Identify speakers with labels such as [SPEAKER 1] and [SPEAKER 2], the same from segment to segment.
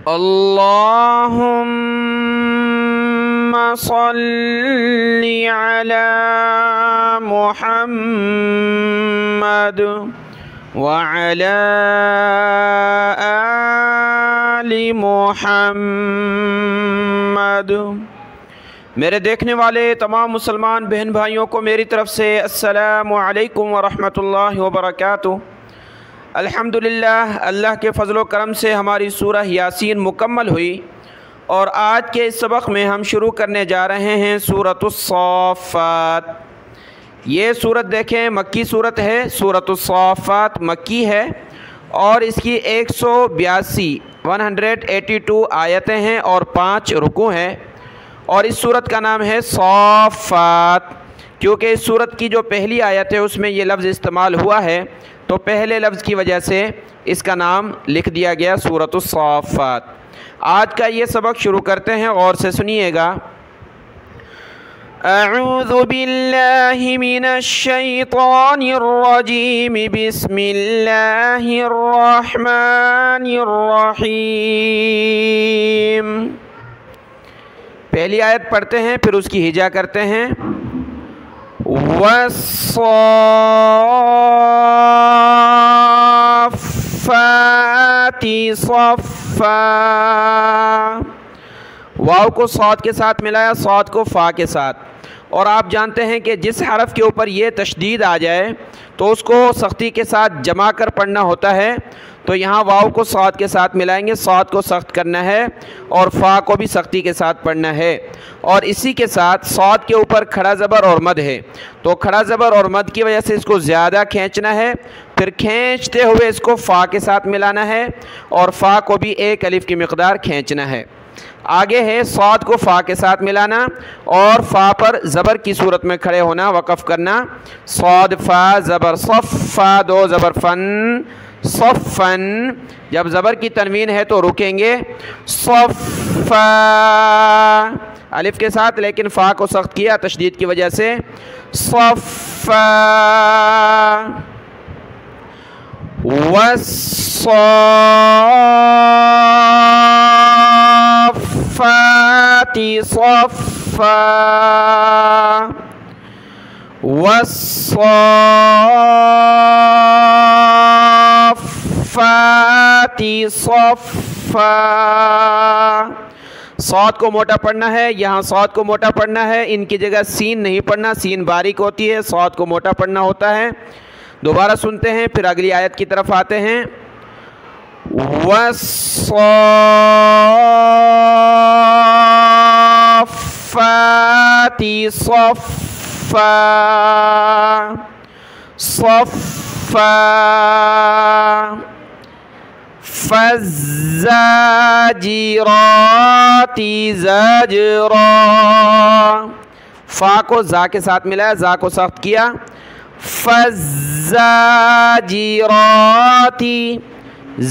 [SPEAKER 1] اللهم صل على محمد وعلى آل محمد۔ میرے دیکھنے والے تمام مسلمان بہن بھائیوں کو میری طرف سے السلام علیکم ورحمۃ اللہ وبرکاتہ۔ الحمدللہ اللہ کے فضل و کرم سے ہماری سورہ یاسین مکمل ہوئی، اور آج کے اس سبق میں ہم شروع کرنے جا رہے ہیں سورۃ الصافات۔ یہ سورت دیکھیں مکی سورت ہے، سورۃ الصافات مکی ہے، اور اس کی 182 آیتیں ہیں اور 5 رکوع ہیں، اور اس سورت کا نام ہے صافات، کیونکہ اس سورت کی جو پہلی آیت ہے اس میں یہ لفظ استعمال ہوا ہے، تو پہلے لفظ کی وجہ سے اس کا نام لکھ دیا گیا سورۃ الصافات۔ آج کا یہ سبق شروع کرتے ہیں، غور سے سنیے گا۔ اعوذ باللہ من الشیطان الرجیم، بسم اللہ الرحمن الرحیم۔ پہلی آیت پڑھتے ہیں، پھر اس کی ہجا کرتے ہیں۔ والصافات صفا، واو کو صاد کے ساتھ ملایا، صاد کو فا کے ساتھ، اور آپ جانتے ہیں کہ جس حرف کے اوپر یہ تشدید آ جائے تو اس کو سختی کے ساتھ جما کر پڑھنا ہوتا ہے، تو یہاں واو کو صاد کے ساتھ ملائیں گے، صاد کو سخت کرنا ہے اور فا کو بھی سختی کے ساتھ پڑھنا ہے، اور اسی کے ساتھ صاد کے اوپر کھڑا زبر اور مد ہے، تو کھڑا زبر اور مد کی وجہ سے اس کو زیادہ کھینچنا ہے، پھر کھینچتے ہوئے اس کو فا کے ساتھ ملانا ہے، اور فا کو بھی 1 الف کی مقدار کھینچنا ہے۔ آگے ہے صاد کو فا کے ساتھ ملانا اور فا پر زبر کی صورت میں کھڑے ہونا، وقف کرنا، صاد فا زبر صف، فا 2 زبر فن، صفن۔ جب زبر کی تنوین ہے تو رکیں گے، صفا الف کے ساتھ، لیکن فا کو سخت کیا تشدید کی وجہ سے، صفا۔ والصافات صفا، والصافات صفا۔ صاد کو موٹا پڑھنا ہے، یہاں صاد کو موٹا پڑھنا ہے، ان کی جگہ سین نہیں پڑھنا، سین باریک ہوتی ہے، صاد کو موٹا پڑھنا ہوتا ہے۔ دوبارہ سنتے ہیں، پھر اگلی آیت کی طرف آتے ہیں۔ والصافات صفا، صفا، فالزاجرات زجرا، فا کو زا کے ساتھ ملایا، زا کو سخت کیا، فالزاجرات،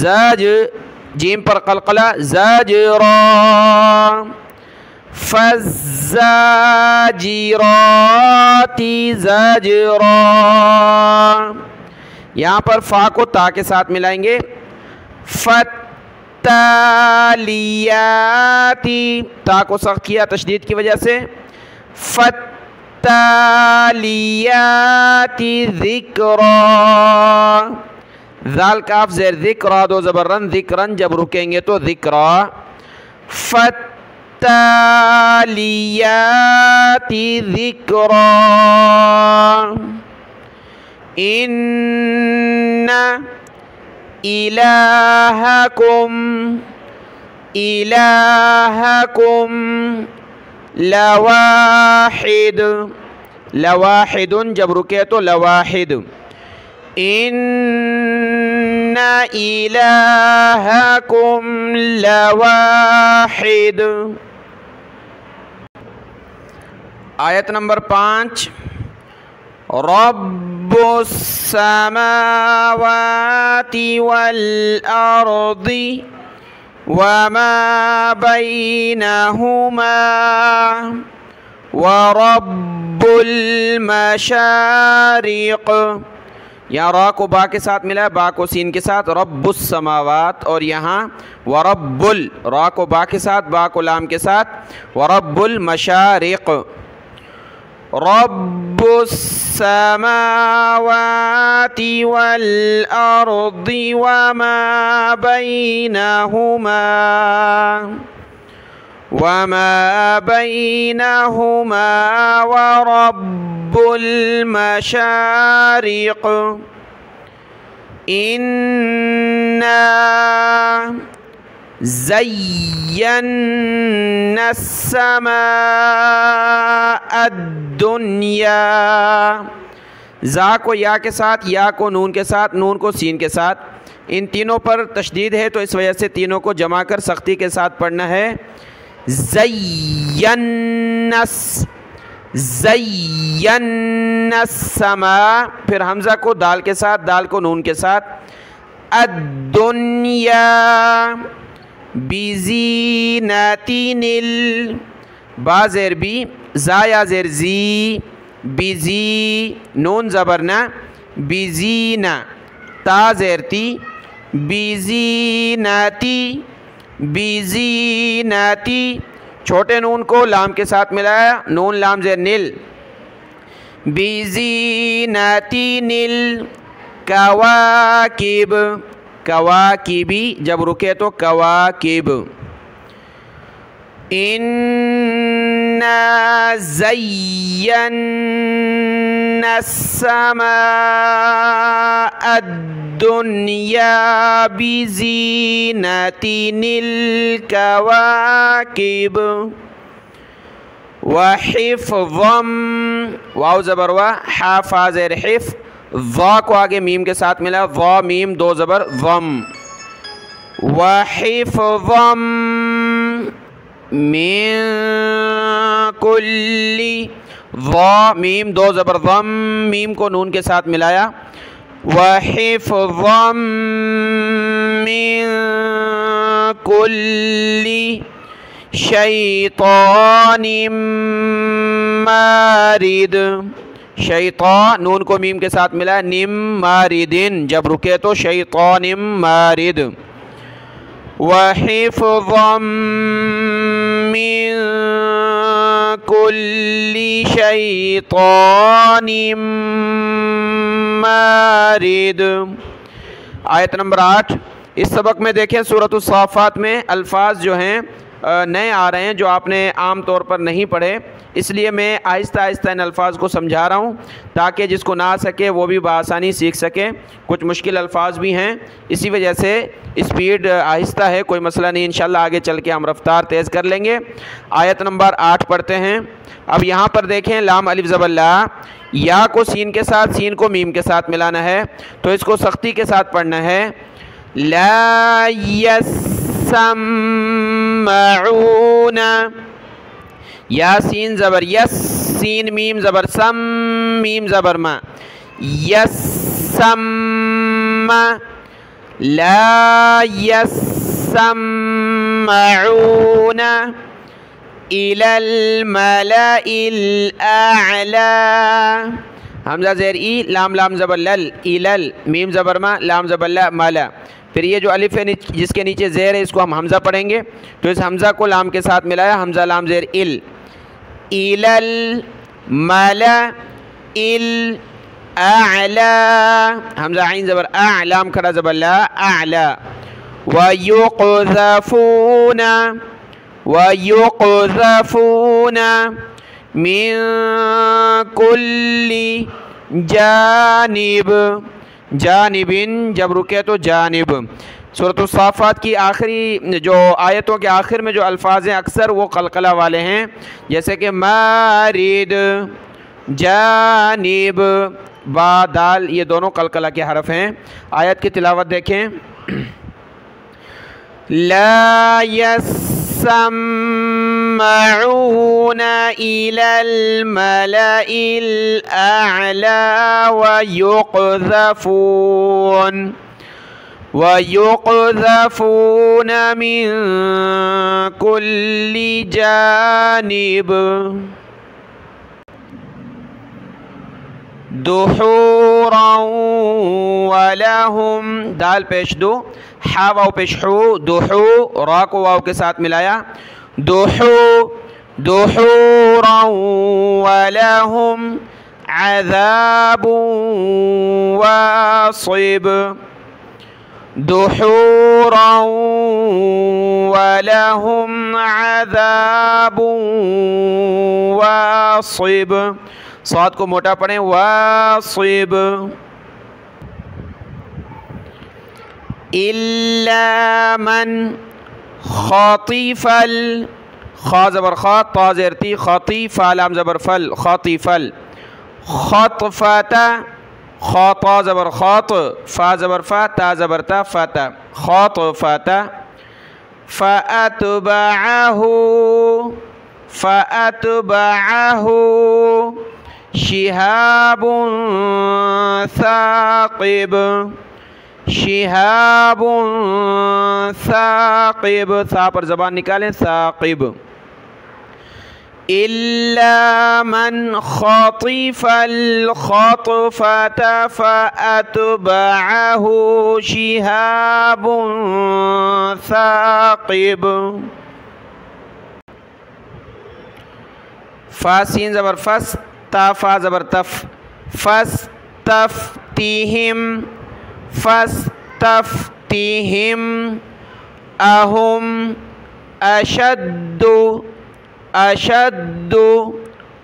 [SPEAKER 1] زاج جیم پر قلقلہ، زاجرا، فالزاجرات زجرا۔ یہاں پر فا کو تا کے ساتھ ملائیں گے، فالتالیات، تا کو سخت کیا تشدید کی وجہ سے، فالتالیات ذکرا، ذال کاف زیر ذکرا 2 زبر رن، ذکرن جب رکیں گے تو ذکرا، فالتالیات ذکرا۔ ان الہکم لواحد، لواحد جب رکے تو لواحد، ان الہکم لواحد۔ آیت نمبر 5۔ رب السماوات والارض وما بينهما ورب المشارق یہاں را کو با کے ساتھ ملا ہے، با کو سین کے ساتھ، رب السماوات، اور یہاں ورب را کو با کے ساتھ، با کو لام کے ساتھ، ورب المشارق، رب السماوات والأرض وما بينهما ورب المشارق إنا زينا السماء الدنيا، زا کو یا کے ساتھ، یا کو نون کے ساتھ، نون کو سین کے ساتھ، ان تینوں پر تشدید ہے تو اس وجہ سے تینوں کو جمع کر سختی کے ساتھ پڑھنا ہے، زینس، زین السماء، پھر حمزہ کو دال کے ساتھ، دال کو نون کے ساتھ، الدنیا بزینتین با زیر بی، زا یا زیر زی، بزی، نون زبرنا، بزینا، تا زیر تی، بزینتی، بزینتی، چھوٹے نون کو لام کے ساتھ ملایا، نون لام زیر نل، بزینتی نل، کواکب، کواکبی، جب رکے تو کواکب، اِنَّا زَيَّنَّا السَّمَاءَ الدُّنْيَا بِزِينَةٍ الْكَوَاكِبِ وَحِفْظًا، واو زبر وا، حا فا زیر حف، ضا کو آگے میم کے ساتھ ملا، ضا میم دو زبر ضم، وَحِفْظًا من کلی، ضا میم دو زبر ضم، میم کو نون کے ساتھ ملایا، وحفظا من کلی شیطان مارد، شیطان نون کو میم کے ساتھ ملایا، نم ماردن، جب رکے تو شیطان مارد، وحفظا من کل شیطان مارد۔ آیت نمبر 8، اس سبق میں دیکھیں سورۃ الصافات میں الفاظ جو ہیں نئے آ رہے ہیں جو آپ نے عام طور پر نہیں پڑھے، اس لیے میں آہستہ آہستہ ان الفاظ کو سمجھا رہا ہوں تاکہ جس کو نہ آ سکے وہ بھی بآسانی سیکھ سکے۔ کچھ مشکل الفاظ بھی ہیں، اسی وجہ سے اسپیڈ آہستہ ہے، کوئی مسئلہ نہیں، انشاءاللہ آگے چل کے ہم رفتار تیز کر لیں گے۔ آیت نمبر 8 پڑھتے ہیں۔ اب یہاں پر دیکھیں لام الف زبر لا، یا کو سین کے ساتھ، سین کو میم کے ساتھ ملانا ہے تو اس کو سختی کے ساتھ پڑھنا ہے، لا یسمعون، یا سین زبر یس، سین میم زبر سم، میم زبر ما، یسم، لا یسمعون الی الملأ الاعلی، حمزہ زیر ای، لام لام زبر لل، ایلل، میم زبر ما، لام زبر لا، مالا، پھر یہ جو الف ہے جس کے نیچے زیر ہے اس کو ہم حمزہ پڑھیں گے تو اس حمزہ کو لام کے ساتھ ملایا، حمزہ لام زیر ال، ایلل مالا الاعلی، حمزہ عین زبر اع، لام کھڑا زبر لا، اعلی، وَيُقْذَفُونَ وَيُقْذَفُونَ مِن كُلِّ جانب، جانب جب رکے تو جانب۔ سورۃ الصافات کی آخری جو آیتوں کے آخر میں جو الفاظ ہیں اکثر وہ قلقلہ والے ہیں، جیسے کہ مارد، جانب، با دال، یہ دونوں قلقلہ کے حرف ہیں۔ آیت کی تلاوت دیکھیں، لا يسمعون إلى الملأ الأعلى ويقذفون من كل جانب۔ دحورا ولہم، دال پیش دو، ہا واو پیش حو، دحو، را کو واو کے ساتھ ملایا، دحورا ولہم عذاب واصب، دحورا ولہم عذاب واصب، صاد کو موٹا پڑھیں، واصب، الا من خطف خا زبر خا، طا زیر تی، خطیف، لام زبر فل، خطف، خطفت، خا طا زبر خاط، فا زبر فا، تا زبر تا، فتا، خطفت، فأتبعه شهاب ثاقب، شهاب ثاقب، ثا پر زبان نکالیں، ثاقب، إلا من خطف الخطفة فأتبعه شهاب ثاقب، فا سین زبر فس، تا فا زبر تف، فاستفتهم، فاستفتهم أهم أشد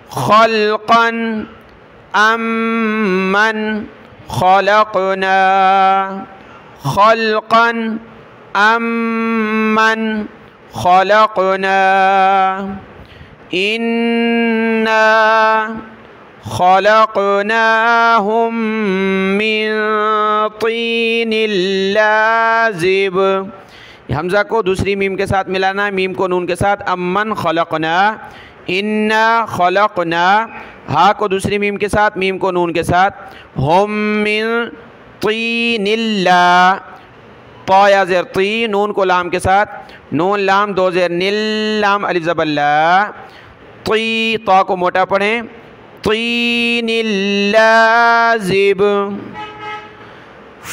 [SPEAKER 1] خلقا أمن خلقنا، خلقا أمن خلقنا، إنا خلقناهم من طين لازب، حمزہ کو دوسری میم کے ساتھ ملانا، میم کو نون کے ساتھ، امن خلقنا، انا خلقنا، ہا کو دوسری میم کے ساتھ، میم کو نون کے ساتھ، ہم من طین اللہ، طا یا زیر طی، نون کو لام کے ساتھ، نون لام دو زیر نل، لام الف زبر لا، طی، طا کو موٹا پڑھیں، طین اللازب،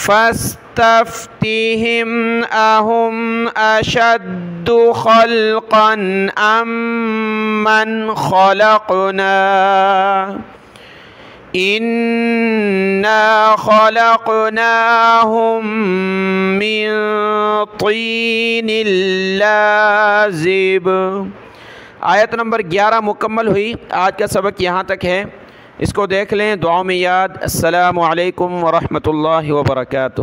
[SPEAKER 1] فاستفتهم أهم أشد خلقا أمن خلقنا إنا خلقناهم من طين لازب۔ آیت نمبر 11 مکمل ہوئی۔ آج کا سبق یہاں تک ہے، اس کو دیکھ لیں، دعاؤں میں یاد۔ السلام علیکم ورحمۃ اللہ وبرکاتہ۔